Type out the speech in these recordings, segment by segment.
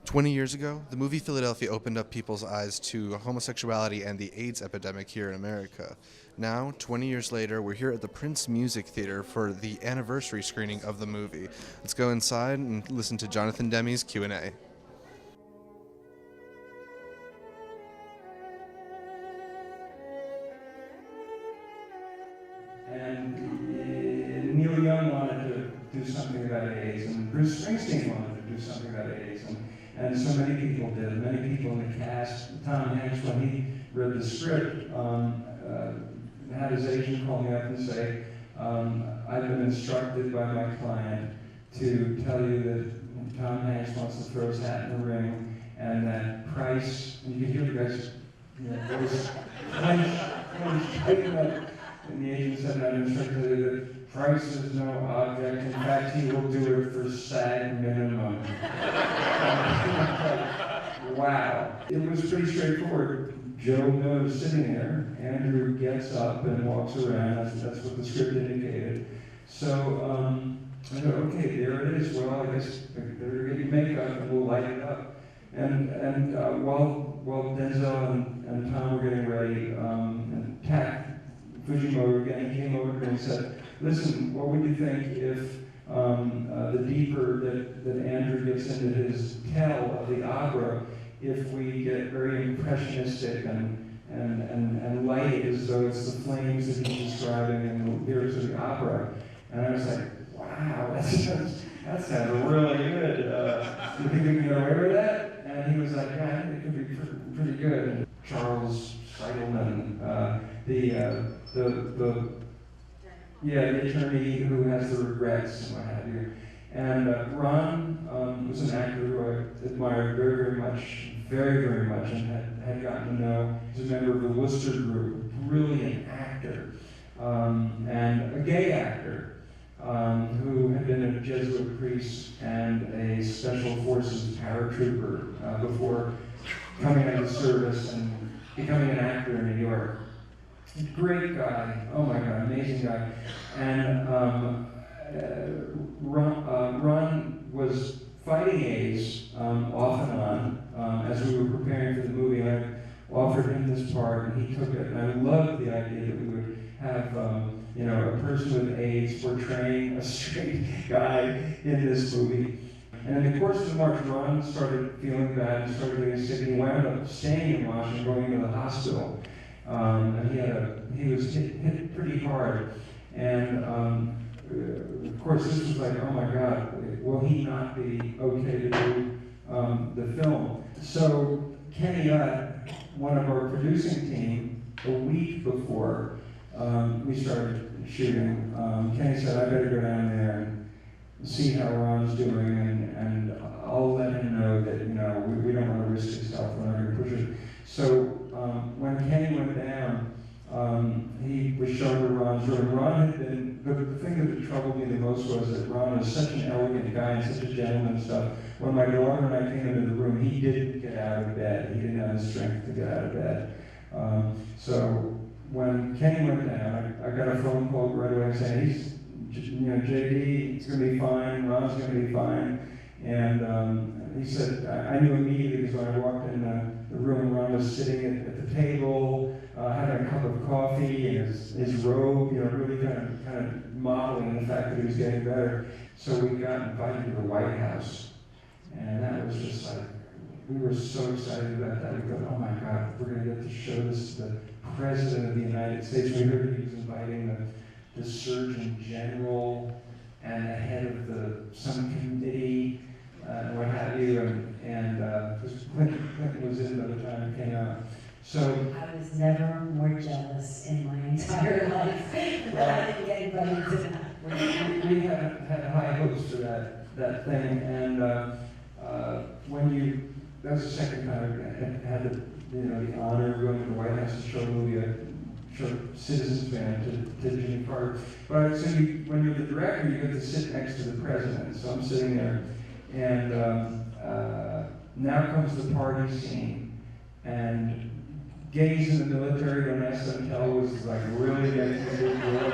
20 years ago, the movie Philadelphia opened up people's eyes to homosexuality and the AIDS epidemic here in America. Now, 20 years later, we're here at the Prince Music Theater for the anniversary screening of the movie. Let's go inside and listen to Jonathan Demme's Q&A. And Neil Young wanted to do something about AIDS, and Bruce Springsteen wanted to do something about AIDS, and so many people did. Many people in the cast. Tom Hanks, when he read the script, had his agent call me up and say, I've been instructed by my client to tell you that Tom Hanks wants to throw his hat in the ring, and that Price, and you can hear the guys, there was and the agent said, I'm instructed that Price is no object. In fact, he will do it for SAG minimum. Wow. It was pretty straightforward. Joe Miller's sitting there. Andrew gets up and walks around. That's what the script indicated. So I go, okay, there it is. Well, I guess they're getting makeup and we'll light it up. And while Denzel and Tom were getting ready, and Tack Fujimoto again came over to me and said, listen, what would you think if the deeper that Andrew gets into his tell of the opera, if we get very impressionistic and light it as though it's the flames that he's describing in the lyrics of the opera? And I was like, wow, that sounds really good. Do you think we can get away with that? And he was like, yeah, I think it could be pretty good. And Charles Seidelman, the attorney who has the regrets and what have you. And Ron was an actor who I admired very much, and had gotten to know. He's a member of the Worcester Group, a brilliant actor, and a gay actor, who had been a Jesuit priest and a Special Forces paratrooper before coming out of service and becoming an actor in New York. Great guy, oh my God, amazing guy. And Ron was fighting AIDS off and on as we were preparing for the movie. I offered him this part and he took it, and I loved the idea that we would have a person with AIDS portraying a straight guy in this movie. And in the course of the march, Ron started feeling bad and started getting sick. He wound up staying in Washington, going to the hospital. And he was hit pretty hard. And of course, this was like, oh my God, will he not be okay to do the film? So Kenny Utt, one of our producing team, a week before we started shooting, Kenny said, I better go down there and see how Ron's doing, and I'll let him know that we don't want to risk his health, we're not going to push it. So when Kenny went down, he was shown to Ron's room. Ron had been, the thing that troubled me the most was that Ron was such an elegant guy and such a gentleman and stuff. When my daughter and I came into the room, he didn't get out of bed. He didn't have the strength to get out of bed. So when Kenny went down, I got a phone call right away saying, JD, it's going to be fine, Ron's going to be fine. And he said, I knew immediately because when I walked in the room, Ron was sitting at the table, having a cup of coffee in his robe, really kind of modeling the fact that he was getting better. So we got invited to the White House. And that was just like, we were so excited about that. We thought, oh my God, we're going to get to show this to the President of the United States. We heard he was inviting the Surgeon General and the head of some committee, what have you, and because Clinton was in by the time it came out. So I was never more jealous in my entire life that I didn't get invited to that. We had high hopes for that thing, and that was the second time I had the honor of going to the White House to show a movie. Citizens Band to Jimmy Carter. But so when you're the director, you get to sit next to the president. So I'm sitting there, and now comes the party scene. And gays in the military on SNL was like really getting a big deal.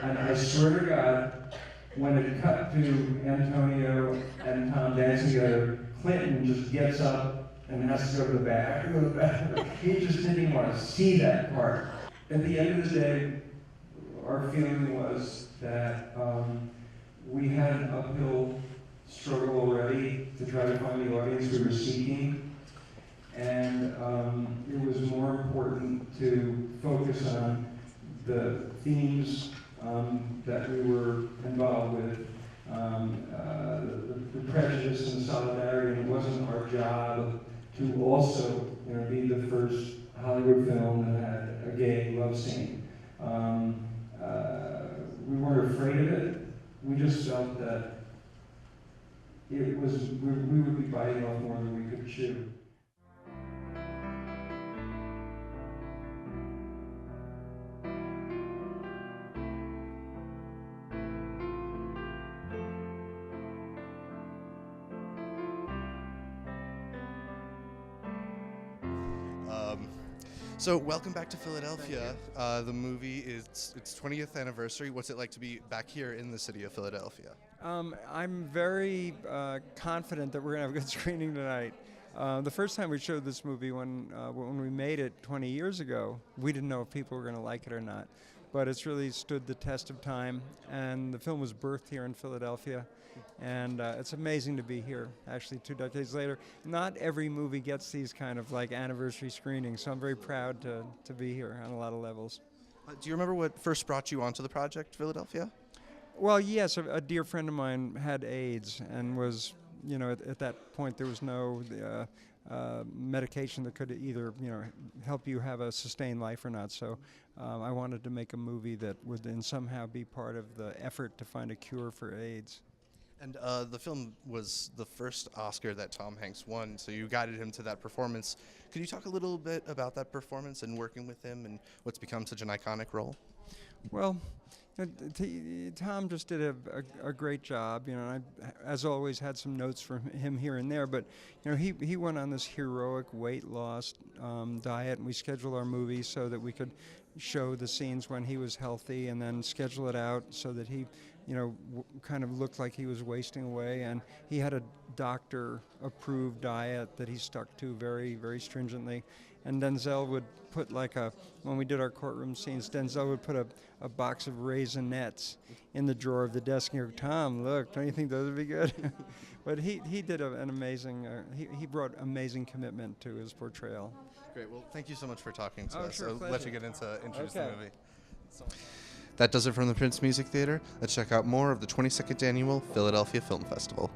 And I swear to God, when it cut to Antonio and Tom dancing together, Clinton just gets up and has to go to the back. He just didn't even want to see that part. At the end of the day, our feeling was that we had an uphill struggle already to try to find the audience we were seeking, and it was more important to focus on the themes that we were involved with, the prejudice and the solidarity, and it wasn't our job to also be the first Hollywood film that had a gay love scene. We weren't afraid of it. We just felt that it was, we would be biting off more than we could chew. So welcome back to Philadelphia. The movie is its 20th anniversary. What's it like to be back here in the city of Philadelphia? I'm very confident that we're going to have a good screening tonight. The first time we showed this movie, when we made it 20 years ago, we didn't know if people were going to like it or not. But it's really stood the test of time, and the film was birthed here in Philadelphia. And it's amazing to be here, actually, 2 decades later. Not every movie gets these kind of like anniversary screenings, so I'm very proud to be here on a lot of levels. Do you remember what first brought you onto the project, Philadelphia? Well, yes, a dear friend of mine had AIDS and was, at that point there was no medication that could either, help you have a sustained life or not. So I wanted to make a movie that would then somehow be part of the effort to find a cure for AIDS. And the film was the first Oscar that Tom Hanks won, so you guided him to that performance. Could you talk a little bit about that performance and working with him and what's become such an iconic role? Well, Tom just did a great job. I, as always, had some notes from him here and there, but he went on this heroic weight loss diet, and we scheduled our movie so that we could show the scenes when he was healthy, and then schedule it out so that he kind of looked like he was wasting away. And he had a doctor-approved diet that he stuck to very, very stringently. And Denzel would put when we did our courtroom scenes, Denzel would put a box of Raisinets in the drawer of the desk and go, "Tom, look, don't you think those would be good?" But he did an amazing, he brought amazing commitment to his portrayal. Great. Well, thank you so much for talking to us. Sure, I'll let you get into introduce the movie. So That does it from the Prince Music Theater. Let's check out more of the 22nd Annual Philadelphia Film Festival.